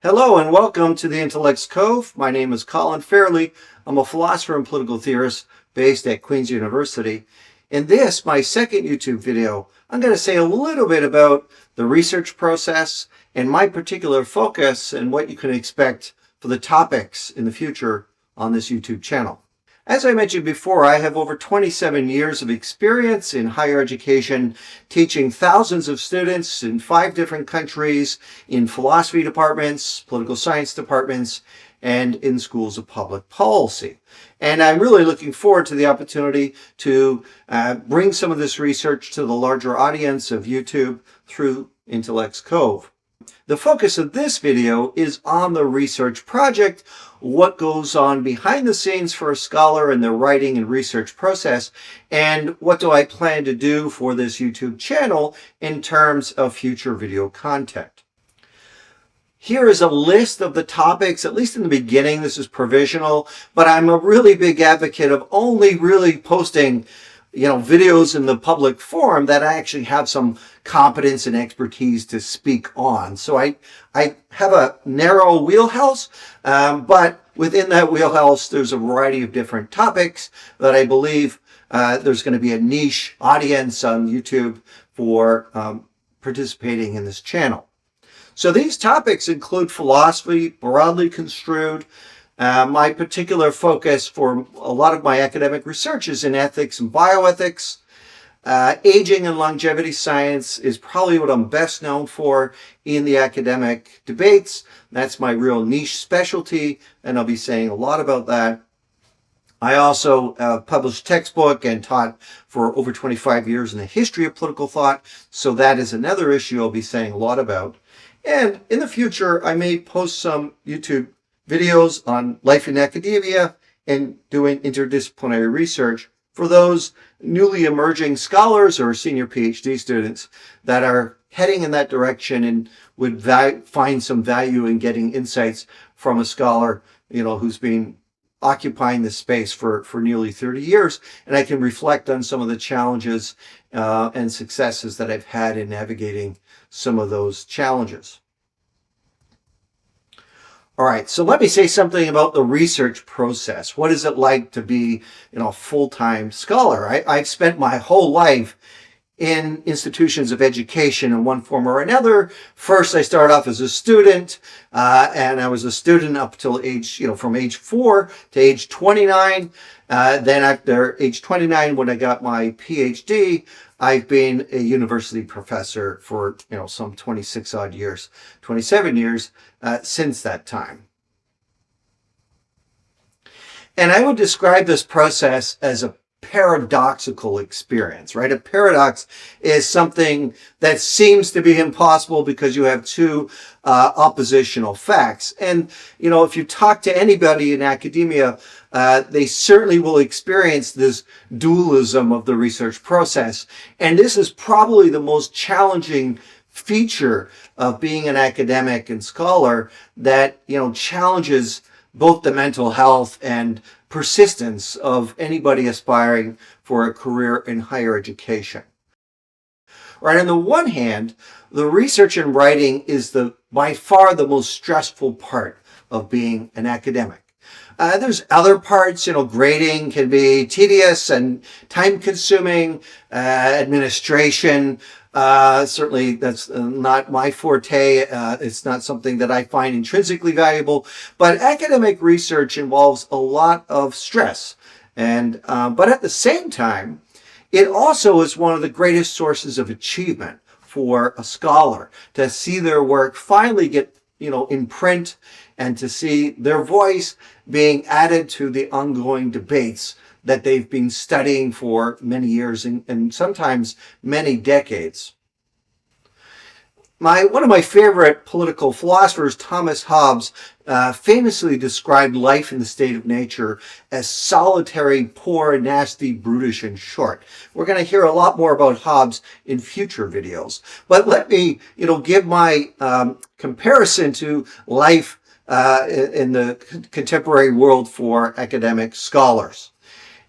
Hello and welcome to the Intellect's Cove. My name is Colin Fairley. I'm a philosopher and political theorist based at Queen's University. In this, my second YouTube video, I'm going to say a little bit about the research process and my particular focus and what you can expect for the topics in the future on this YouTube channel. As I mentioned before, I have over 27 years of experience in higher education, teaching thousands of students in 5 different countries, in philosophy departments, political science departments, and in schools of public policy. And I'm really looking forward to the opportunity to bring some of this research to the larger audience of YouTube through Intellect's Cove. The focus of this video is on the research project, what goes on behind the scenes for a scholar in the writing and research process, and what do I plan to do for this YouTube channel in terms of future video content. Here is a list of the topics, at least in the beginning. This is provisional, but I'm a really big advocate of only really posting videos in the public forum that I actually have some competence and expertise to speak on. So I have a narrow wheelhouse, but within that wheelhouse, there's a variety of different topics that I believe there's going to be a niche audience on YouTube for participating in this channel. So these topics include philosophy, broadly construed. My particular focus for a lot of my academic research is in ethics and bioethics. Aging and longevity science is probably what I'm best known for in the academic debates. That's my real niche specialty, and I'll be saying a lot about that. I also published textbook and taught for over 25 years in the history of political thought, so that is another issue I'll be saying a lot about. And in the future, I may post some YouTube videos on life in academia and doing interdisciplinary research for those newly emerging scholars or senior PhD students that are heading in that direction and would find some value in getting insights from a scholar, who's been occupying this space for nearly 30 years. And I can reflect on some of the challenges and successes that I've had in navigating some of those challenges. All right, so let me say something about the research process. What is it like to be, a full-time scholar? I've spent my whole life in institutions of education in one form or another. First, I started off as a student, and I was a student up till from age 4 to age 29. Then after age 29, when I got my PhD, I've been a university professor for, some 27 years since that time. And I would describe this process as a paradoxical experience, right? A paradox is something that seems to be impossible because you have two oppositional facts. And, if you talk to anybody in academia, they certainly will experience this dualism of the research process. And this is probably the most challenging feature of being an academic and scholar that, challenges both the mental health and persistence of anybody aspiring for a career in higher education. Right, on the one hand, the research and writing is by far the most stressful part of being an academic. There's other parts, grading can be tedious and time-consuming, administration. Certainly that's not my forte. It's not something that I find intrinsically valuable, but academic research involves a lot of stress. And, but at the same time, it also is one of the greatest sources of achievement for a scholar to see their work finally get, in print and to see their voice being added to the ongoing debates that they've been studying for many years and sometimes many decades. One of my favorite political philosophers, Thomas Hobbes, famously described life in the state of nature as solitary, poor, nasty, brutish, and short. We're going to hear a lot more about Hobbes in future videos. But let me, give my comparison to life in the contemporary world for academic scholars.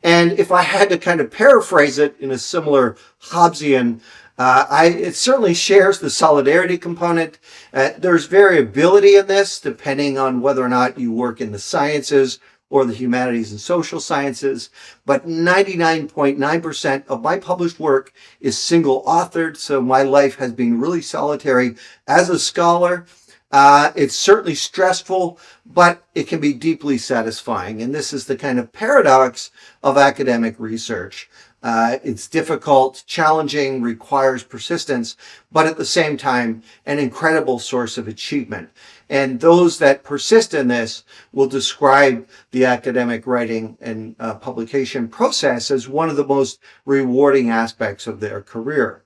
And if I had to kind of paraphrase it in a similar Hobbesian It certainly shares the solidarity component. There's variability in this depending on whether or not you work in the sciences or the humanities and social sciences, but 99.9% of my published work is single authored, so my life has been really solitary as a scholar. It's certainly stressful, but it can be deeply satisfying, and this is the kind of paradox of academic research. It's difficult, challenging, requires persistence, but at the same time, an incredible source of achievement. And those that persist in this will describe the academic writing and publication process as one of the most rewarding aspects of their career.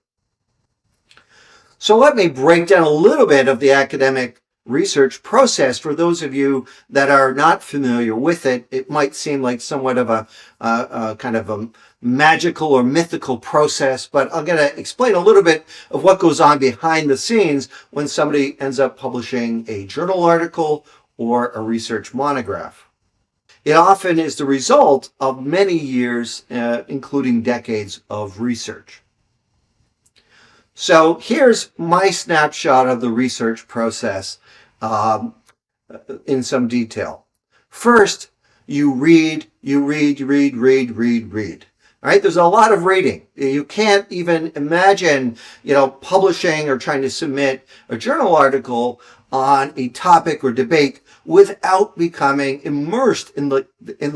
So let me break down a little bit of the academic research process. For those of you that are not familiar with it, it might seem like somewhat of a kind of a magical or mythical process, but I'm going to explain a little bit of what goes on behind the scenes when somebody ends up publishing a journal article or a research monograph. It often is the result of many years, including decades of research. So here's my snapshot of the research process in some detail. First, you read. All right, there's a lot of reading. You can't even imagine, publishing or trying to submit a journal article on a topic or debate without becoming immersed in the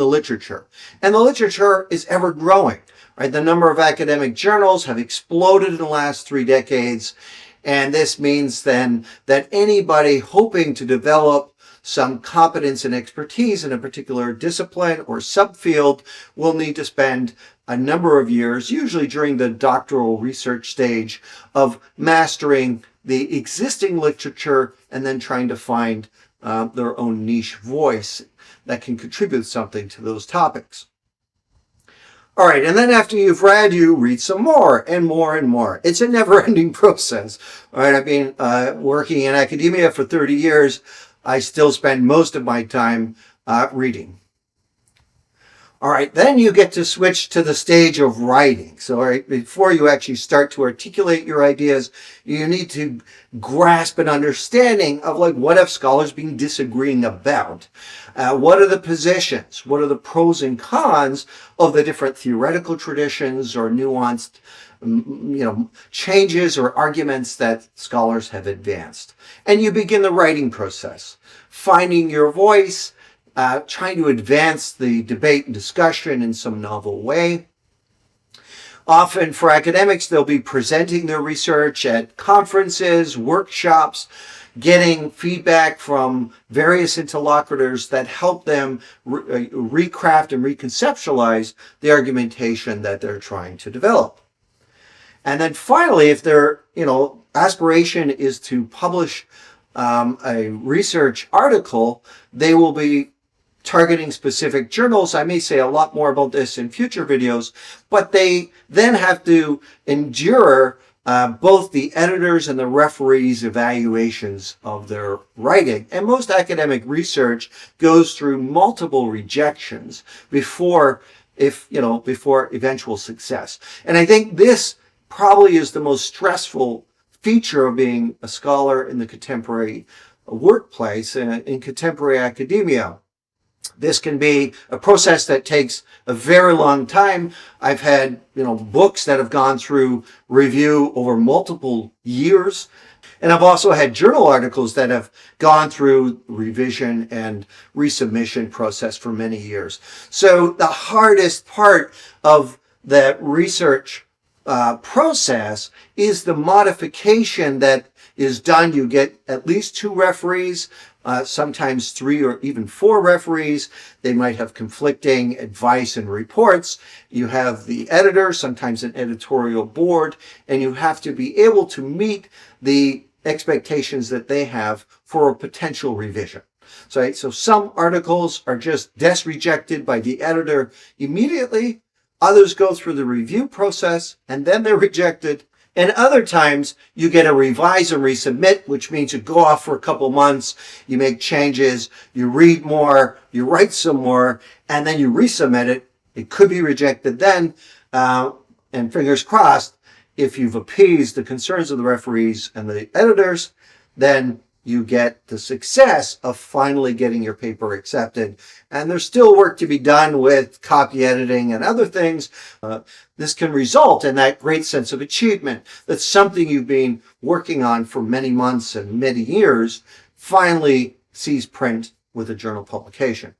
literature. And the literature is ever growing. Right, the number of academic journals have exploded in the last 3 decades, and this means then that anybody hoping to develop some competence and expertise in a particular discipline or subfield will need to spend a number of years, usually during the doctoral research stage, of mastering the existing literature and then trying to find their own niche voice that can contribute something to those topics. All right, and then after you've read, you read some more and more and more. It's a never-ending process. All right, I've been working in academia for 30 years. I still spend most of my time reading. All right, then you get to switch to the stage of writing. So, all right, before you actually start to articulate your ideas, you need to grasp an understanding of what have scholars been disagreeing about? What are the positions? What are the pros and cons of the different theoretical traditions or nuanced changes or arguments that scholars have advanced? And you begin the writing process, finding your voice, trying to advance the debate and discussion in some novel way. Often for academics, they'll be presenting their research at conferences, workshops, getting feedback from various interlocutors that help them recraft and reconceptualize the argumentation that they're trying to develop. And then finally, if their aspiration is to publish a research article, they will be targeting specific journals. I may say a lot more about this in future videos, but they then have to endure both the editors and the referees' evaluations of their writing. And most academic research goes through multiple rejections before eventual success. And I think this probably is the most stressful feature of being a scholar in the contemporary workplace, in contemporary academia. This can be a process that takes a very long time. I've had, books that have gone through review over multiple years. And I've also had journal articles that have gone through revision and resubmission process for many years. So the hardest part of that research process is the modification that is done. You get at least 2 referees, sometimes 3 or even 4 referees. They might have conflicting advice and reports. You have the editor, sometimes an editorial board, and you have to be able to meet the expectations that they have for a potential revision. So some articles are just rejected by the editor immediately. Others go through the review process and then they're rejected. And other times you get a revise and resubmit, which means you go off for a couple months, you make changes, you read more, you write some more, and then you resubmit it. It could be rejected then, and fingers crossed, if you've appeased the concerns of the referees and the editors, then you get the success of finally getting your paper accepted. And there's still work to be done with copy editing and other things. This can result in that great sense of achievement that something you've been working on for many months and many years finally sees print with a journal publication.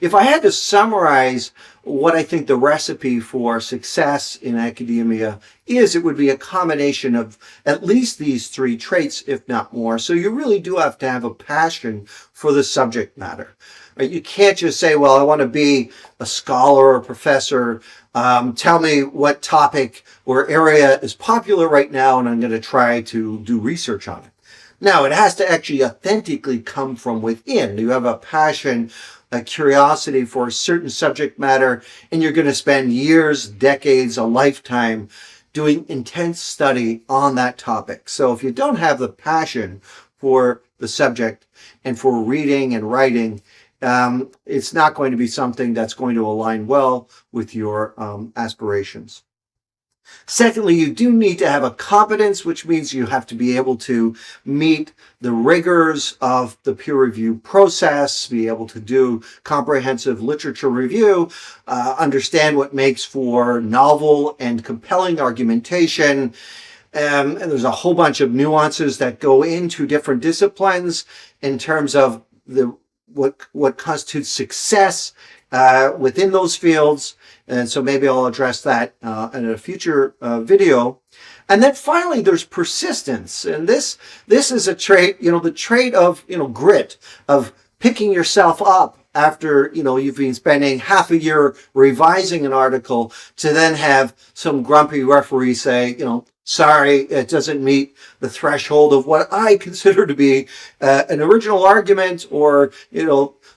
If I had to summarize what I think the recipe for success in academia is, it would be a combination of at least these three traits, if not more. So you really do have to have a passion for the subject matter. Right? You can't just say, well, I want to be a scholar or a professor. Tell me what topic or area is popular right now, and I'm going to try to do research on it. Now, it has to actually authentically come from within. You have a passion, a curiosity for a certain subject matter, and you're going to spend years, decades, a lifetime doing intense study on that topic. So if you don't have the passion for the subject and for reading and writing, it's not going to be something that's going to align well with your aspirations. Secondly, you do need to have a competence, which means you have to be able to meet the rigors of the peer review process, be able to do comprehensive literature review, understand what makes for novel and compelling argumentation. And there's a whole bunch of nuances that go into different disciplines in terms of what constitutes success within those fields. And so maybe I'll address that in a future video. And then finally, there's persistence. And this is a trait, the trait of, grit, of picking yourself up after, you've been spending half a year revising an article to then have some grumpy referee say, sorry, it doesn't meet the threshold of what I consider to be an original argument, or,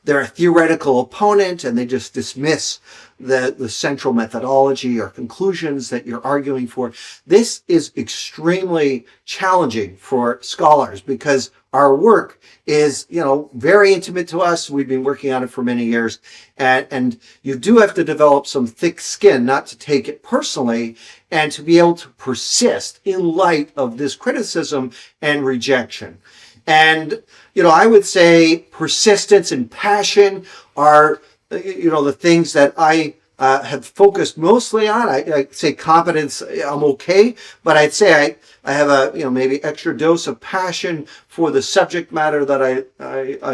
they're a theoretical opponent and they just dismiss the central methodology or conclusions that you're arguing for. This is extremely challenging for scholars because our work is, very intimate to us. We've been working on it for many years, and you do have to develop some thick skin not to take it personally and to be able to persist in light of this criticism and rejection. And, I would say persistence and passion are, the things that I have focused mostly on. I say competence, I'm okay, but I'd say I have a, maybe extra dose of passion for the subject matter that I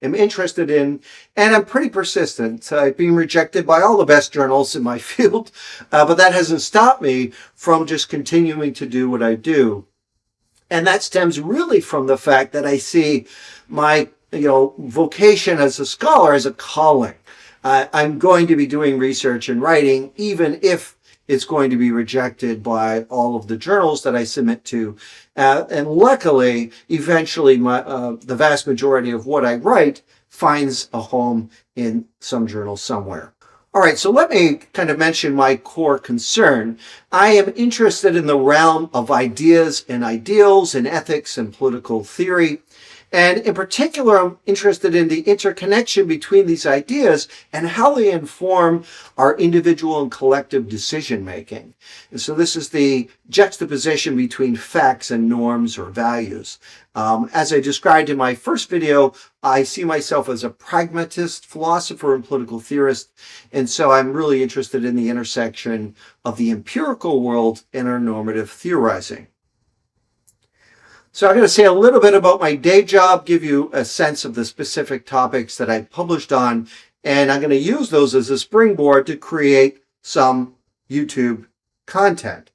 am interested in, and I'm pretty persistent. I've been rejected by all the best journals in my field, but that hasn't stopped me from just continuing to do what I do. And that stems really from the fact that I see my, vocation as a scholar as a calling. I'm going to be doing research and writing, even if it's going to be rejected by all of the journals that I submit to. And luckily, eventually, the vast majority of what I write finds a home in some journal somewhere. All right, so let me kind of mention my core concern. I am interested in the realm of ideas and ideals and ethics and political theory. And in particular, I'm interested in the interconnection between these ideas and how they inform our individual and collective decision making. And so this is the juxtaposition between facts and norms or values. As I described in my first video, I see myself as a pragmatist, philosopher, and political theorist. And so I'm really interested in the intersection of the empirical world and our normative theorizing. So I'm going to say a little bit about my day job, give you a sense of the specific topics that I published on, and I'm going to use those as a springboard to create some YouTube content.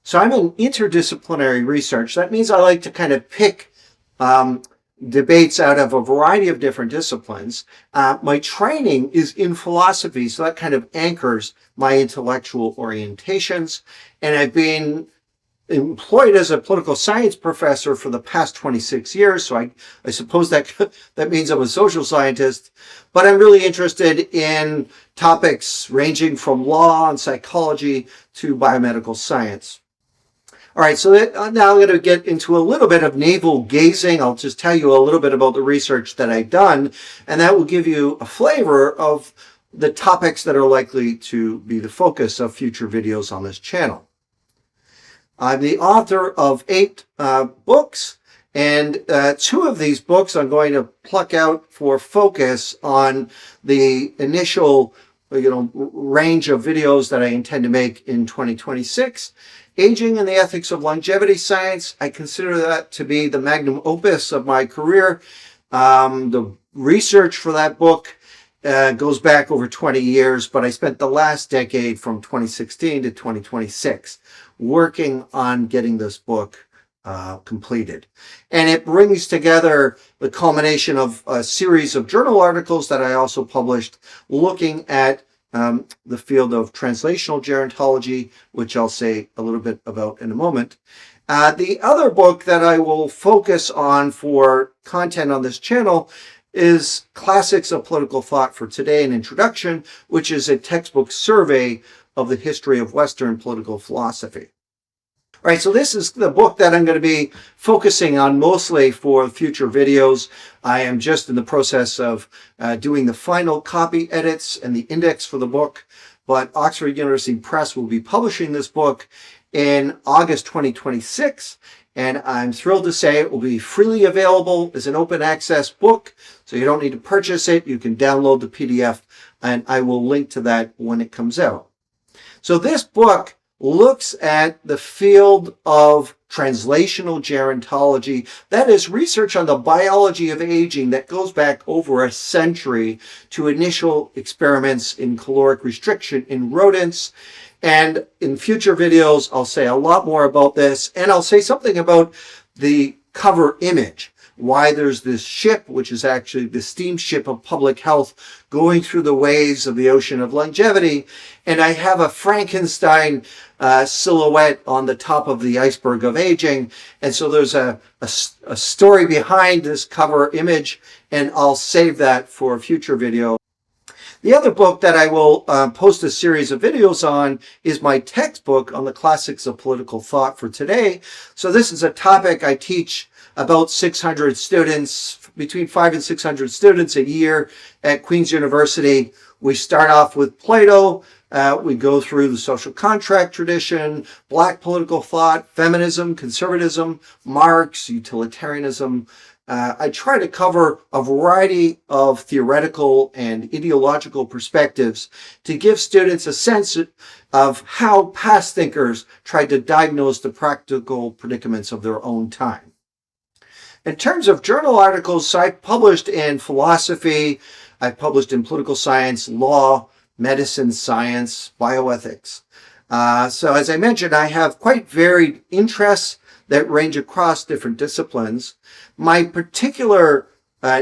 So I'm in interdisciplinary research. That means I like to kind of pick debates out of a variety of different disciplines. My training is in philosophy, so that kind of anchors my intellectual orientations, and I've been employed as a political science professor for the past 26 years. So I suppose that means I'm a social scientist, but I'm really interested in topics ranging from law and psychology to biomedical science. All right, so now I'm going to get into a little bit of navel gazing. I'll just tell you a little bit about the research that I've done, and that will give you a flavor of the topics that are likely to be the focus of future videos on this channel. I'm the author of 8 books, and 2 of these books I'm going to pluck out for focus on the initial range of videos that I intend to make in 2026. Aging and the Ethics of Longevity Science, I consider that to be the magnum opus of my career. The research for that book goes back over 20 years, but I spent the last decade from 2016 to 2026 working on getting this book completed. And it brings together the culmination of a series of journal articles that I also published looking at the field of translational gerontology, which I'll say a little bit about in a moment. The other book that I will focus on for content on this channel is Classics of Political Thought for Today, an Introduction, which is a textbook survey of the history of Western political philosophy. All right, so this is the book that I'm going to be focusing on mostly for future videos. I am just in the process of doing the final copy edits and the index for the book, but Oxford University Press will be publishing this book in August 2026, and I'm thrilled to say it will be freely available as an open access book, so you don't need to purchase it. You can download the PDF, and I will link to that when it comes out. So this book looks at the field of translational gerontology. That is research on the biology of aging that goes back over a century to initial experiments in caloric restriction in rodents. And in future videos, I'll say a lot more about this, and I'll say something about the cover image, why there's this ship, which is actually the steamship of public health, going through the waves of the ocean of longevity. And I have a Frankenstein silhouette on the top of the iceberg of aging. And so there's a story behind this cover image, and I'll save that for a future video. The other book that I will post a series of videos on is my textbook on the classics of political thought for today. So this is a topic I teach about 600 students, between 500 and 600 students a year at Queen's University. We start off with Plato. We go through the social contract tradition, Black political thought, feminism, conservatism, Marx, utilitarianism. I try to cover a variety of theoretical and ideological perspectives to give students a sense of how past thinkers tried to diagnose the practical predicaments of their own time. In terms of journal articles, I've published in philosophy, I've published in political science, law, medicine, science, bioethics. So as I mentioned, I have quite varied interests that range across different disciplines. My particular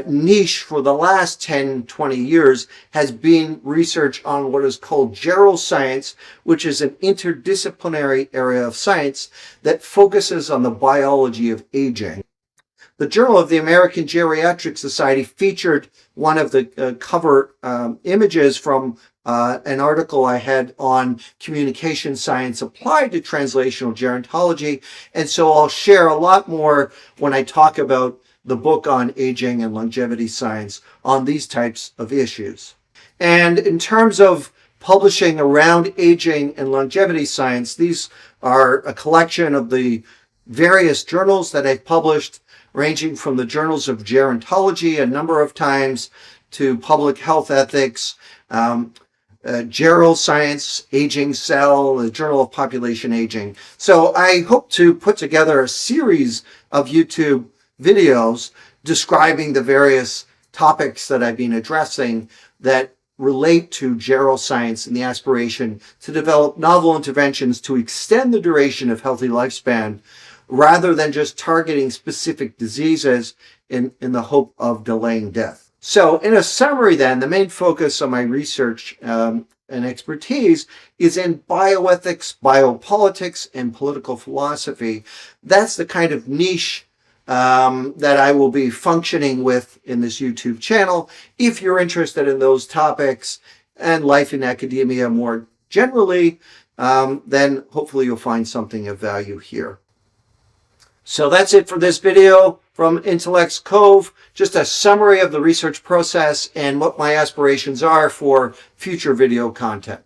niche for the last 10, 20 years has been research on what is called geroscience, which is an interdisciplinary area of science that focuses on the biology of aging. The Journal of the American Geriatric Society featured one of the cover images from an article I had on communication science applied to translational gerontology. And so I'll share a lot more when I talk about the book on aging and longevity science on these types of issues. And in terms of publishing around aging and longevity science, these are a collection of the various journals that I've published, ranging from the journals of gerontology a number of times to public health ethics, geroscience, Aging Cell, the Journal of Population Aging. So I hope to put together a series of YouTube videos describing the various topics that I've been addressing that relate to geroscience and the aspiration to develop novel interventions to extend the duration of healthy lifespan rather than just targeting specific diseases in the hope of delaying death. So in a summary then, the main focus of my research and expertise is in bioethics, biopolitics, and political philosophy. That's the kind of niche that I will be functioning with in this YouTube channel. If you're interested in those topics and life in academia more generally, then hopefully you'll find something of value here. So that's it for this video from Intellect's Cove. Just a summary of the research process and what my aspirations are for future video content.